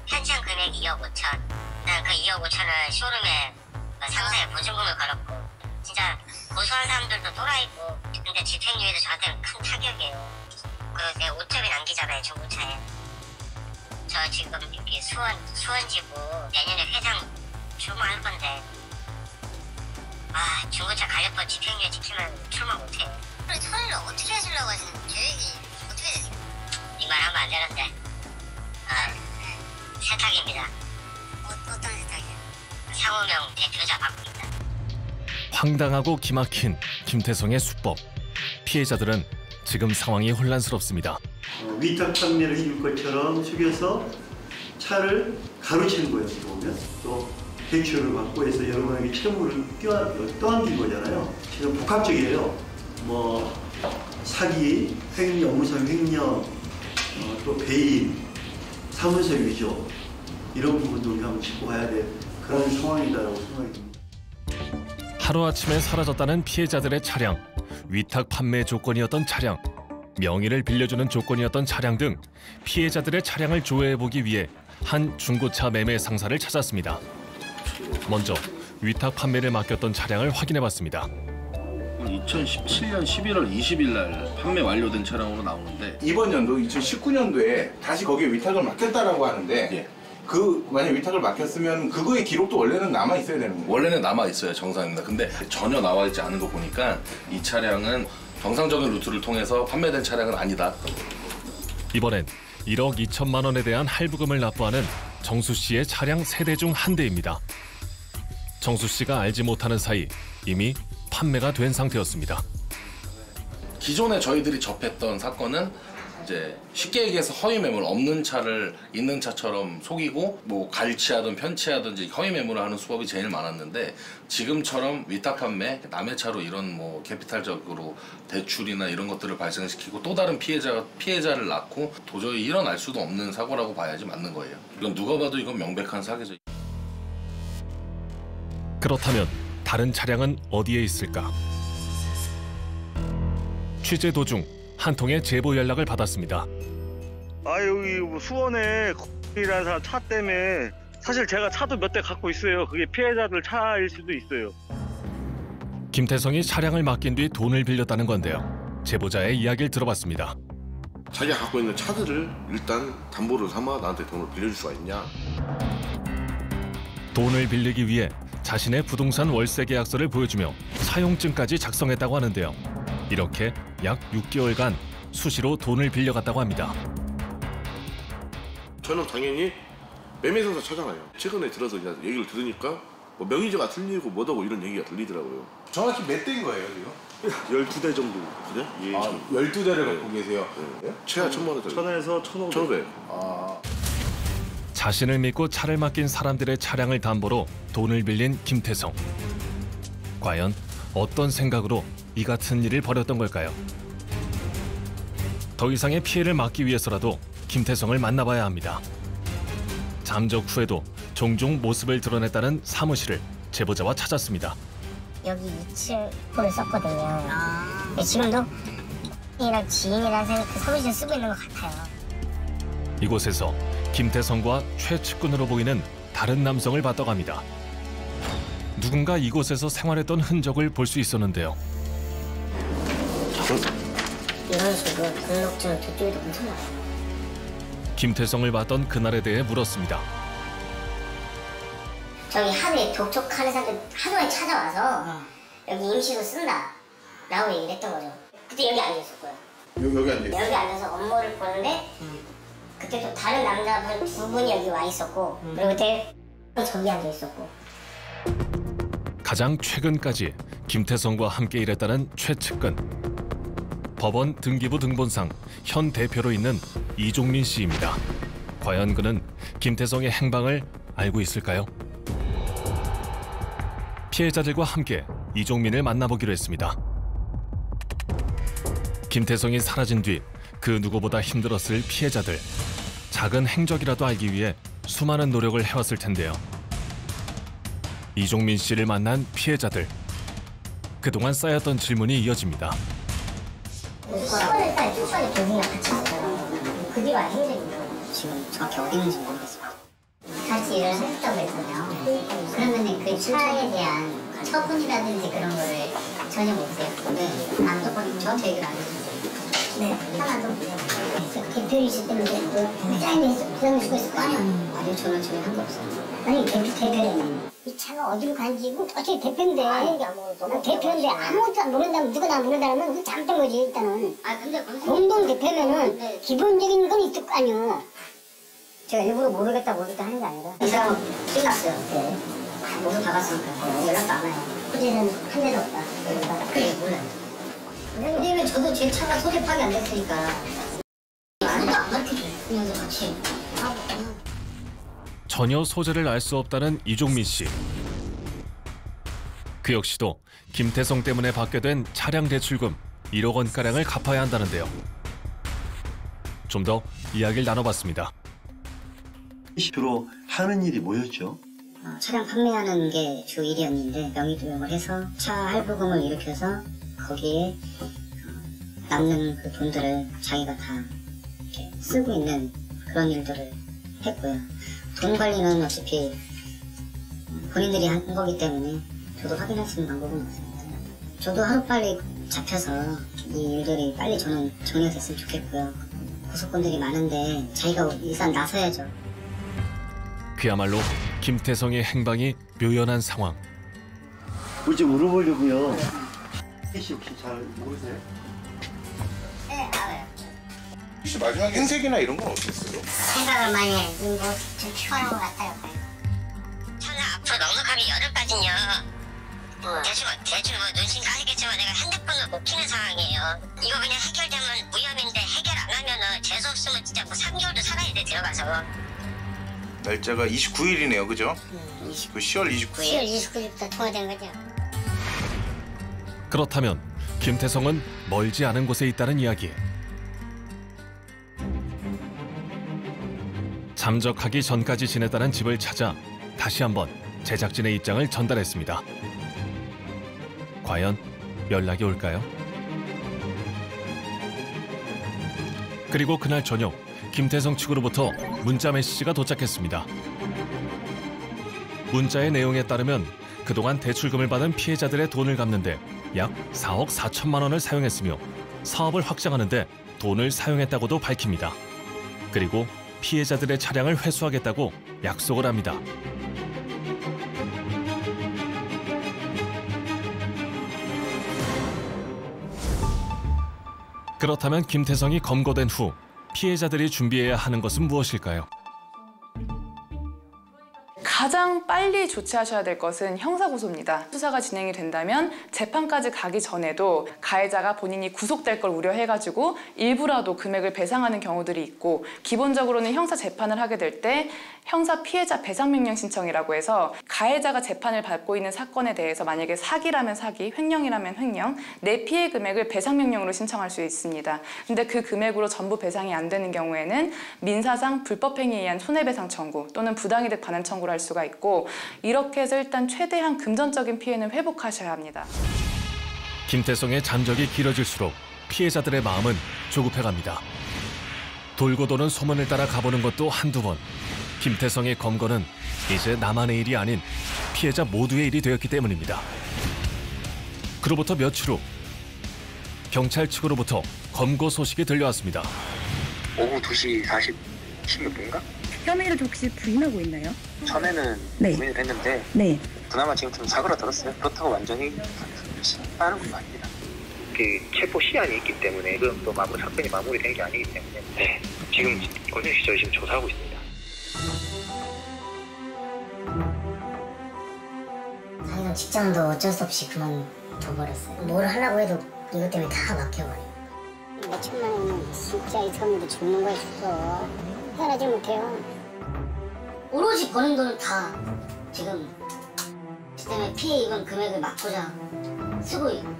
편찬 금액이 2억 5천. 난 그 2억 5천을 쇼룸에 상사에 보증금을 걸었고 진짜 고소한 사람들도 또라이고 근데 집행유예도 저한테는 큰 타격이에요. 그리고 내가 5점이 남기잖아요 중고차에. 저 지금 여기 수원지구 내년에 회장 출마할 건데 중고차 가격법 집행유예 지키면 출마 못해요. 그럼 처리를 어떻게 하시려고 하시는 계획이 어떻게 되세요? 이 말 하면 안 되는데 세탁입니다. 어떤 세탁이요? 상호명 대표자 바꿉니다. 황당하고 기막힌 김태성의 수법. 피해자들은 지금 상황이 혼란스럽습니다. 위탁 판매를 해줄 것처럼 속여서 차를 가로채는 거예요. 보면 또 대출을 받고 해서 여러분에게 채무를 떠안긴 거잖아요. 지금 복합적이에요. 뭐 사기, 횡령, 업무상 횡령, 또 배임, 사문서 위조 이런 부분도 우리가 한번 짚고 가야 될 그런 상황이다라고 생각이 듭니다. 하루아침에 사라졌다는 피해자들의 차량, 위탁 판매 조건이었던 차량, 명의를 빌려주는 조건이었던 차량 등 피해자들의 차량을 조회해보기 위해 한 중고차 매매 상사를 찾았습니다. 먼저 위탁 판매를 맡겼던 차량을 확인해봤습니다. 2017년 11월 20일 날 판매 완료된 차량으로 나오는데 이번 연도 2019년도에 다시 거기에 위탁을 맡겼다라고 하는데 그 만약 위탁을 맡겼으면 그거의 기록도 원래는 남아 있어야 되는 거예요? 원래는 남아 있어요. 정상입니다. 근데 전혀 나와 있지 않은 거 보니까 이 차량은 정상적인 루트를 통해서 판매된 차량은 아니다. 이번엔 1억 2천만 원에 대한 할부금을 납부하는 정수 씨의 차량 3대 중 한 대입니다. 정수 씨가 알지 못하는 사이 이미 판매가 된 상태였습니다. 기존에 저희들이 접했던 사건은 이제 쉽게 얘기해서 허위 매물 없는 차를 있는 차처럼 속이고 뭐 갈취하든 편취하든지 허위 매물을 하는 수법이 제일 많았는데 지금처럼 위탁 판매, 남의 차로 이런 뭐 캐피탈적으로 대출이나 이런 것들을 발생시키고 또 다른 피해자를 낳고 도저히 일어날 수도 없는 사고라고 봐야지 맞는 거예요. 이건 누가 봐도 이건 명백한 사기죠. 그렇다면 다른 차량은 어디에 있을까? 취재 도중 한 통의 제보 연락을 받았습니다. 여기 수원에 이라는 사람 차 때문에 사실 제가 차도 몇 대 갖고 있어요. 그게 피해자들 차일 수도 있어요. 김태성이 차량을 맡긴 뒤 돈을 빌렸다는 건데요. 제보자의 이야기를 들어봤습니다. 자기가 갖고 있는 차들을 일단 담보를 삼아 나한테 돈을 빌려줄 수가 있냐? 돈을 빌리기 위해 자신의 부동산 월세 계약서를 보여주며 사용증까지 작성했다고 하는데요. 이렇게 약 6개월간 수시로 돈을 빌려갔다고 합니다. 저는 당연히 매매상사 찾아가요. 최근에 들어서 그냥 얘기를 들으니까 뭐 명의자가 틀리고 뭐다고 이런 얘기가 들리더라고요. 정확히 몇 대인 거예요 지금? 12대 정도. 그래? 예, 12대를 갖고 계세요? 네. 최하 1,000만 원짜리. 1,000에서 1,500. 자신을 믿고 차를 맡긴 사람들의 차량을 담보로 돈을 빌린 김태성. 과연 어떤 생각으로 이 같은 일을 벌였던 걸까요? 더 이상의 피해를 막기 위해서라도 김태성을 만나봐야 합니다. 잠적 후에도 종종 모습을 드러냈다는 사무실을 제보자와 찾았습니다. 여기 2층 폰을 썼거든요. 지금도 이랑 지인이라는 그 사무실 쓰고 있는 것 같아요. 이곳에서 김태성과 최측근으로 보이는 다른 남성을 봤다갑니다. 누군가 이곳에서 생활했던 흔적을 볼 수 있었는데요. 이런 식으로 등록증 저쪽에도 엄청 많아요. 김태성을 봤던 그날에 대해 물었습니다. 저기 하루에 독촉하는 사람들 하루 종일 찾아와서 여기 임시로 쓴다 라고 얘기를 했던 거죠. 그때 여기 앉아있었고요. 여기 앉아있어요? 여기 앉아서 업무를 보는데 그때 또 다른 남자분 2분이 여기 와 있었고 그리고 그때 저기 앉아있었고. 가장 최근까지 김태성과 함께 일했다는 최측근. 법원 등기부 등본상 현 대표로 있는 이종민 씨입니다. 과연 그는 김태성의 행방을 알고 있을까요? 피해자들과 함께 이종민을 만나보기로 했습니다. 김태성이 사라진 뒤 그 누구보다 힘들었을 피해자들. 작은 행적이라도 알기 위해 수많은 노력을 해왔을 텐데요. 이종민 씨를 만난 피해자들. 그동안 쌓였던 질문이 이어집니다. 10월에 딸 초반에 교육이랑 같이 있어요. 그 뒤가 행적이에요. 지금 정확히 어디 있는지 모르겠어요. 같이 일을 했다고 했잖아요. 그러면 그 차에 대한 처분이라든지 그런 거를 전혀 모르세요? 네. 아무도 저한테 얘기를 안 해주세요. 네. 하나도. 대표이실 때문에 뭐 사인해서 부담을 주고 있을 거 아니에요? 아니요, 저는 전혀 한 거 없어요. 아니, 대표는 이 차가 어디로 간지, 어차피 대표인데. 대표인데 아무것도 모른다면, 누구나 모른다면 그 잘못된 거지, 일단은. 근데 공동 대표면은 기본적인 건 있을 거 아니에요. 제가 일부러 모르겠다 하는 게 아니라. 이 사람은 끝났어요. 네. 모두 다 갔으니까. 연락도 안 와요. 소재는 한 대도 없다. 그래, 몰라요. 왜냐면 저도 제 차가 소재 파악이 안 됐으니까. 아무도 안 가르쳐줘요. 그냥 같이. 전혀 소재를 알 수 없다는 이종민 씨. 그 역시도 김태성 때문에 받게 된 차량 대출금 1억 원가량을 갚아야 한다는데요. 좀 더 이야기를 나눠봤습니다. 주로 하는 일이 뭐였죠? 차량 판매하는 게 주 일이었는데 명의도용을 해서 차 할부금을 일으켜서 거기에 남는 그 돈들을 자기가 다 이렇게 쓰고 있는 그런 일들을 했고요. 돈 관리는 어차피 본인들이 한 거기 때문에 저도 확인할 수 있는 방법은 없습니다. 저도 하루빨리 잡혀서 이 일들이 빨리 저는 정리가 됐으면 좋겠고요. 고소건들이 많은데 자기가 일단 나서야죠. 그야말로 김태성의 행방이 묘연한 상황. 뭐 좀 물어보려고요. 혹시 잘 모르세요? 네, 알아요. 혹시 마지막에 행색이나 이런 건 어땠어요? 생각을 많이 해. 좀 피곤한 것 같아요. 저는 앞으로 넉넉하게 열흘까지는요. 대충 눈신 가시겠지만 내가 핸드폰을 못 키는 상황이에요. 이거 그냥 해결되면 무혐의인데 해결 안 하면은 재수 없으면 진짜 뭐 3개월도 살아야 돼 들어가서. 날짜가 29일이네요, 그죠? 10월 29일. 10월 29일부터 통화된 거죠. 그렇다면 김태성은 멀지 않은 곳에 있다는 이야기. 잠적하기 전까지 지냈다는 집을 찾아 다시 한번 제작진의 입장을 전달했습니다. 과연 연락이 올까요? 그리고 그날 저녁 김태성 측으로부터 문자 메시지가 도착했습니다. 문자의 내용에 따르면 그동안 대출금을 받은 피해자들의 돈을 갚는데 약 4억 4천만 원을 사용했으며 사업을 확장하는데 돈을 사용했다고도 밝힙니다. 그리고 피해자들의 차량을 회수하겠다고 약속을 합니다. 그렇다면 김태성이 검거된 후 피해자들이 준비해야 하는 것은 무엇일까요? 가장 빨리 조치하셔야 될 것은 형사고소입니다. 수사가 진행이 된다면 재판까지 가기 전에도 가해자가 본인이 구속될 걸 우려해가지고 일부라도 금액을 배상하는 경우들이 있고, 기본적으로는 형사 재판을 하게 될 때 형사 피해자 배상명령 신청이라고 해서 가해자가 재판을 받고 있는 사건에 대해서 만약에 사기라면 사기, 횡령이라면 횡령, 내 피해 금액을 배상명령으로 신청할 수 있습니다. 근데 그 금액으로 전부 배상이 안 되는 경우에는 민사상 불법행위에 의한 손해배상 청구 또는 부당이득 반환 청구를 할 수가 있고, 이렇게 해서 일단 최대한 금전적인 피해는 회복하셔야 합니다. 김태성의 잠적이 길어질수록 피해자들의 마음은 조급해갑니다. 돌고 도는 소문을 따라 가보는 것도 한두 번. 김태성의 검거는 이제 나만의 일이 아닌 피해자 모두의 일이 되었기 때문입니다. 그로부터 며칠 후 경찰 측으로부터 검거 소식이 들려왔습니다. 오후 2시 40몇 분인가? 혐의를 혹시 부인하고 있나요? 처음에는 네. 부인을 했는데 네. 그나마 지금 좀 사그라들었어요. 그렇다고 완전히 빠른 건 아닙니다. 그 체포 시한이 있기 때문에 지금 또 사건이 마무리된 게 아니기 때문에 네. 지금 검찰 시절 지금 조사하고 있습니다. 자기가 직장도 어쩔 수 없이 그만둬버렸어요. 뭘 하려고 해도 이것 때문에 다 막혀버려요. 몇 천만 원은 진짜 이 사람도 죽는 거에 죽어. 헤어나지 못해요. 오로지 버는 돈을 다 지금 그 때문에 피해 입은 금액을 막고자 쓰고 있습니다.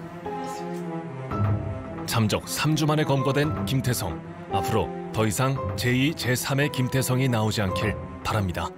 잠적 3주 만에 검거된 김태성. 앞으로 더 이상 제2, 제3의 김태성이 나오지 않길 바랍니다.